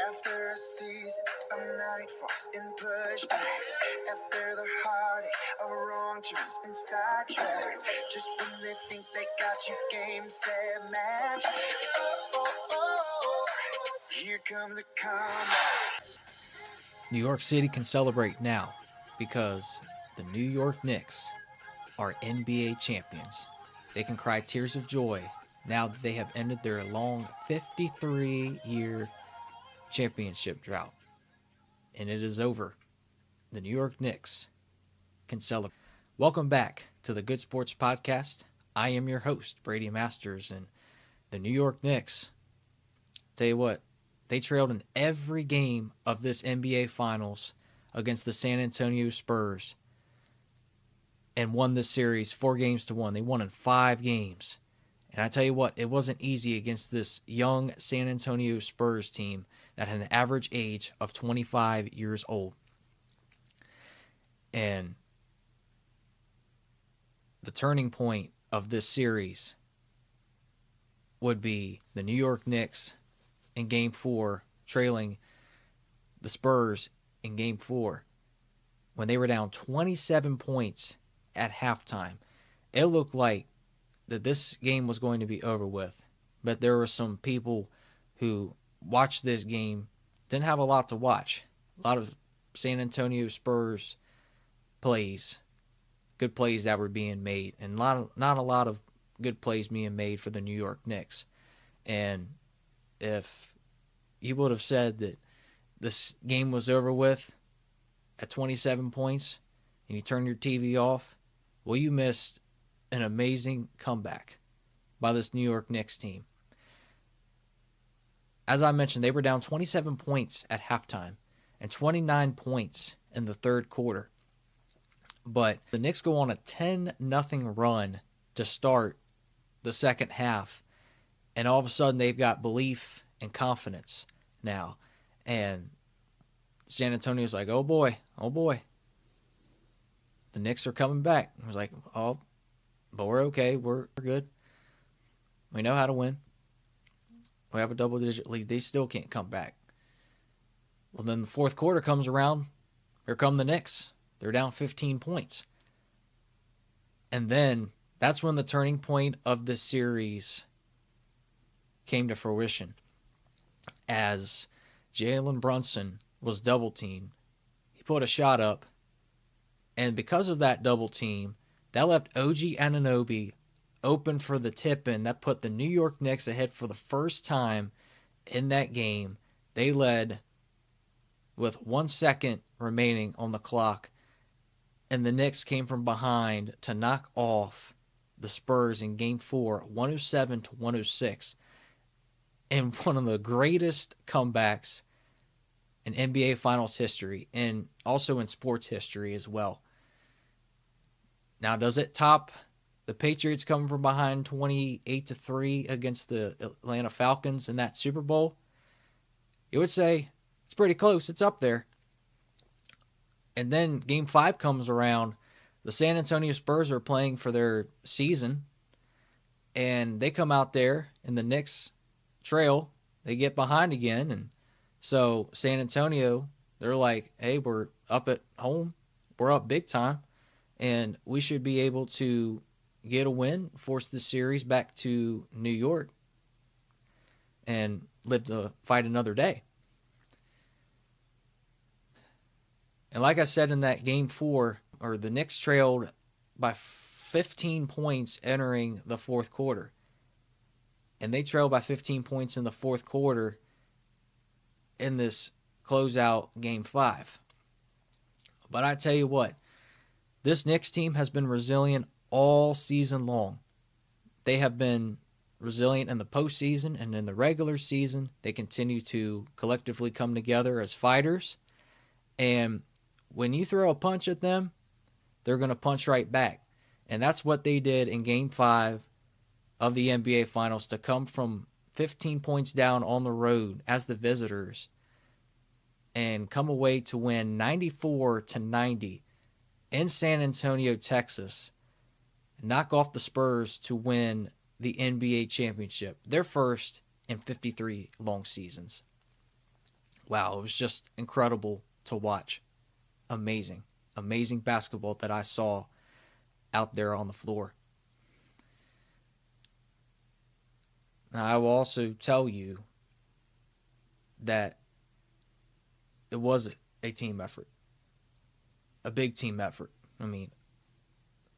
After a season of nightfalls and pushbacks, after the heartache of wrong turns and sidetracks, just when they think they got you game, set, match. Oh, here comes a comeback. New York City can celebrate now because the New York Knicks are NBA champions. They can cry tears of joy now that they have ended their long 53-year championship drought. And it is over. The New York Knicks can celebrate. Welcome back to the Good Sports Podcast. I am your host, Brady Masters, and the New York Knicks, tell you what, they trailed in every game of this NBA Finals against the San Antonio Spurs and won this series 4-1. They won in 5 games. And I tell you what, it wasn't easy against this young San Antonio Spurs team that had an average age of 25 years old. And the turning point of this series would be the New York Knicks in Game 4 trailing the Spurs in Game 4 when they were down 27 points at halftime. It looked like that this game was going to be over with, but there were some people who watched this game, didn't have a lot to watch. A lot of San Antonio Spurs plays, good plays that were being made, and not a lot of good plays being made for the New York Knicks. And if you would have said that this game was over with at 27 points and you turn your TV off, well, you missed an amazing comeback by this New York Knicks team. As I mentioned, they were down 27 points at halftime and 29 points in the third quarter. But the Knicks go on a 10-0 run to start the second half, and all of a sudden they've got belief and confidence now. And San Antonio's like, oh boy. The Knicks are coming back. I was like, oh, but we're okay. We're good. We know how to win. We have a double-digit lead. They still can't come back. Well, then the fourth quarter comes around. Here come the Knicks. They're down 15 points. And then that's when the turning point of this series came to fruition. As Jalen Brunson was double-teamed, he put a shot up. And because of that double team, that left OG Anunoby open for the tip-in. That put the New York Knicks ahead for the first time in that game. They led with 1 second remaining on the clock, and the Knicks came from behind to knock off the Spurs in Game 4, 107-106, in one of the greatest comebacks in NBA Finals history and also in sports history as well. Now, does it top the Patriots coming from behind 28-3 against the Atlanta Falcons in that Super Bowl? You would say it's pretty close. It's up there. And then Game 5 comes around. The San Antonio Spurs are playing for their season, and they come out there, and the Knicks trail. They get behind again, and so San Antonio, they're like, hey, we're up at home. We're up big time, and we should be able to get a win, force the series back to New York, and live to fight another day. And like I said in that Game 4, or the Knicks trailed by 15 points entering the fourth quarter. And they trailed by 15 points in the fourth quarter in this closeout Game 5. But I tell you what, this Knicks team has been resilient all season long. They have been resilient in the postseason and in the regular season. They continue to collectively come together as fighters. And when you throw a punch at them, they're going to punch right back. And that's what they did in Game 5 of the NBA Finals, to come from 15 points down on the road as the visitors and come away to win 94-90 in San Antonio, Texas, and knock off the Spurs to win the NBA championship, their first in 53 long seasons. Wow, it was just incredible to watch. Amazing, amazing basketball that I saw out there on the floor. Now, I will also tell you that it was a team effort, a big team effort. I mean,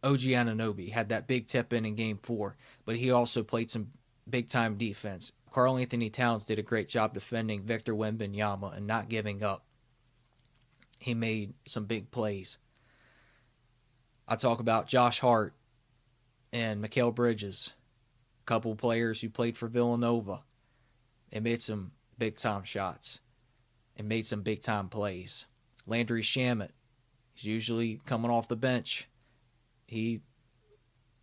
OG Anunoby had that big tip in game 4, but he also played some big time defense. Karl Anthony Towns did a great job defending Victor Wembanyama and not giving up. He made some big plays. I talk about Josh Hart and Mikal Bridges, a couple players who played for Villanova. They made some big time shots and made some big time plays. Landry Shamet, he's usually coming off the bench. He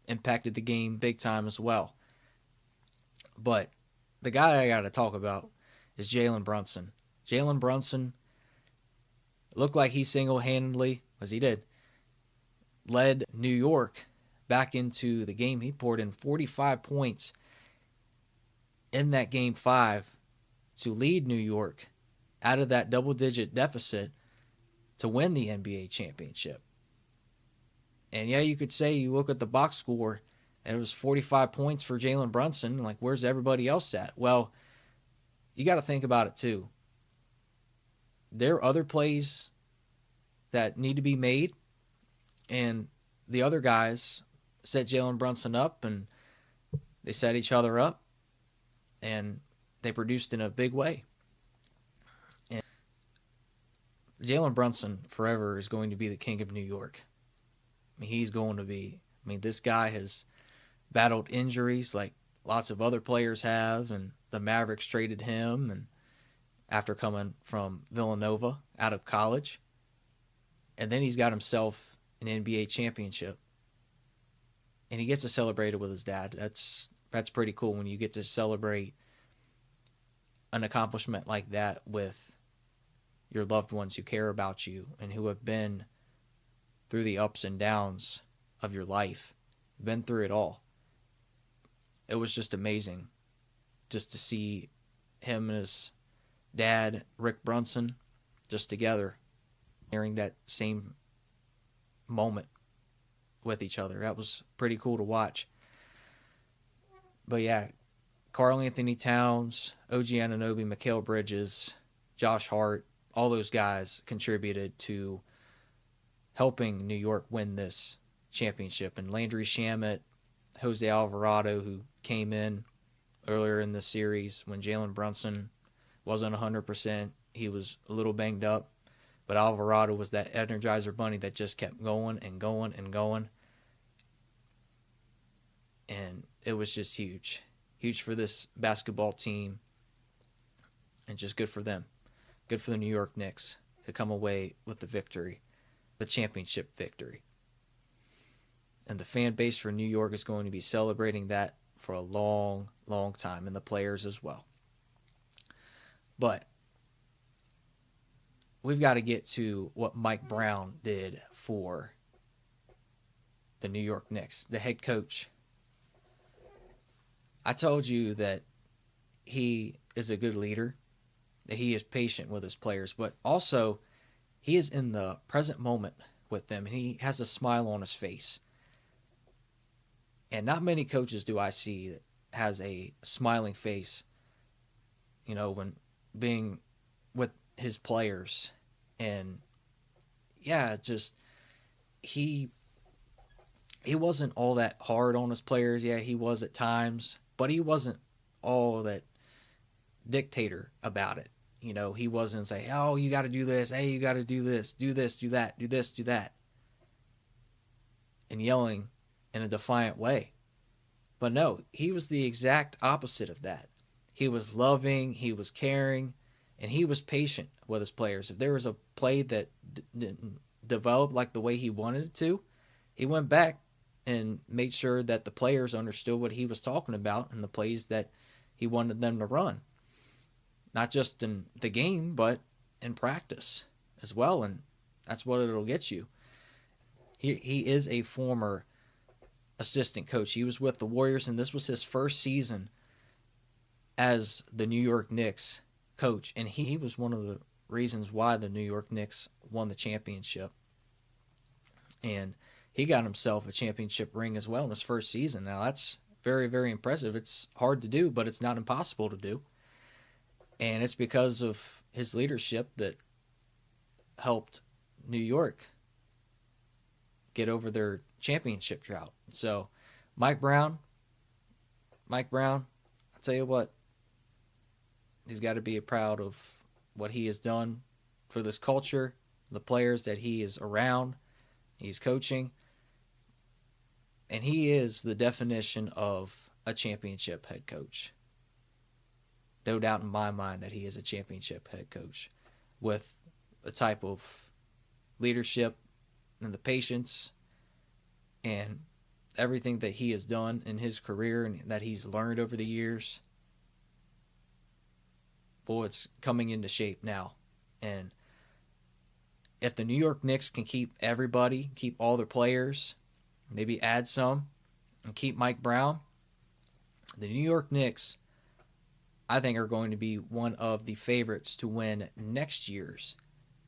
impacted the game big time as well. But the guy I got to talk about is Jalen Brunson. Jalen Brunson looked like he single-handedly, as he did, led New York back into the game. He poured in 45 points in that game 5 to lead New York out of that double-digit deficit to win the NBA championship. And yeah, you could say you look at the box score and it was 45 points for Jalen Brunson. Like, where's everybody else at? Well, you got to think about it too. There are other plays that need to be made, and the other guys set Jalen Brunson up, and they set each other up, and they produced in a big way. And Jalen Brunson forever is going to be the king of New York. I mean, he's going to be. I mean, this guy has battled injuries like lots of other players have, and the Mavericks traded him, and after coming from Villanova out of college, and then he's got himself an NBA championship, and he gets to celebrate it with his dad. That's pretty cool when you get to celebrate an accomplishment like that with your loved ones who care about you and who have been through the ups and downs of your life, been through it all. It was just amazing just to see him and his dad, Rick Brunson, just together, sharing that same moment with each other. That was pretty cool to watch. But yeah, Karl Anthony Towns, OG Anunoby, Mikal Bridges, Josh Hart, all those guys contributed to helping New York win this championship. And Landry Shamet, Jose Alvarado, who came in earlier in the series when Jalen Brunson wasn't 100%. He was a little banged up. But Alvarado was that Energizer bunny that just kept going and going and going. And it was just huge. Huge for this basketball team. And just good for them. Good for the New York Knicks to come away with the victory. The championship victory. And the fan base for New York is going to be celebrating that for a long, long time. And the players as well. But we've got to get to what Mike Brown did for the New York Knicks, the head coach. I told you that he is a good leader, that he is patient with his players, but also he is in the present moment with them, and he has a smile on his face. And not many coaches do I see that has a smiling face, you know, when being with his players. And yeah, just he wasn't all that hard on his players. Yeah, he was at times, but he wasn't all that dictator about it. You know, he wasn't saying, oh, you got to do this. Hey, you got to do this, do that, do this, do that. And yelling in a defiant way. But no, he was the exact opposite of that. He was loving, he was caring, and he was patient with his players. If there was a play that didn't develop like the way he wanted it to, he went back and made sure that the players understood what he was talking about and the plays that he wanted them to run. Not just in the game, but in practice as well. And that's what it'll get you. He is a former assistant coach. He was with the Warriors, and this was his first season as the New York Knicks coach, and he was one of the reasons why the New York Knicks won the championship. And he got himself a championship ring as well in his first season. Now, that's very, very impressive. It's hard to do, but it's not impossible to do. And it's because of his leadership that helped New York get over their championship drought. So, Mike Brown, I'll tell you what, he's got to be proud of what he has done for this culture, the players that he is around, he's coaching, and he is the definition of a championship head coach. No doubt in my mind that he is a championship head coach with a type of leadership and the patience and everything that he has done in his career and that he's learned over the years. Boy, it's coming into shape now. And if the New York Knicks can keep everybody, keep all their players, maybe add some, and keep Mike Brown, the New York Knicks, I think, are going to be one of the favorites to win next year's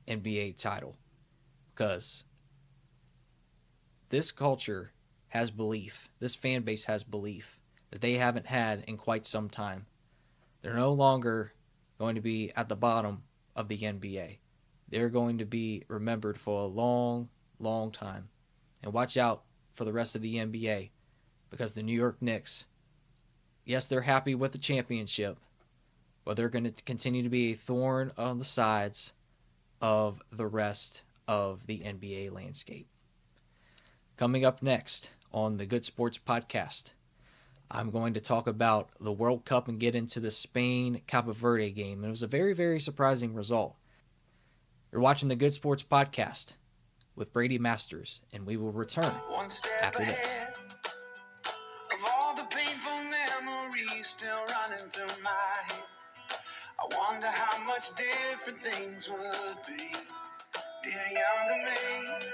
NBA title. Because this culture has belief. This fan base has belief that they haven't had in quite some time. They're no longer going to be at the bottom of the NBA. They're going to be remembered for a long, long time. And watch out for the rest of the NBA, because the New York Knicks, yes, they're happy with the championship, but they're going to continue to be a thorn on the sides of the rest of the NBA landscape. Coming up next on the Good Sports Podcast, I'm going to talk about the World Cup and get into the Spain-Cape Verde game. It was a very, very surprising result. You're watching the Good Sports Podcast with Brady Masters, and we will return after this. Of all the painful memories still running through my head, I wonder how much different things would be, dear younger me.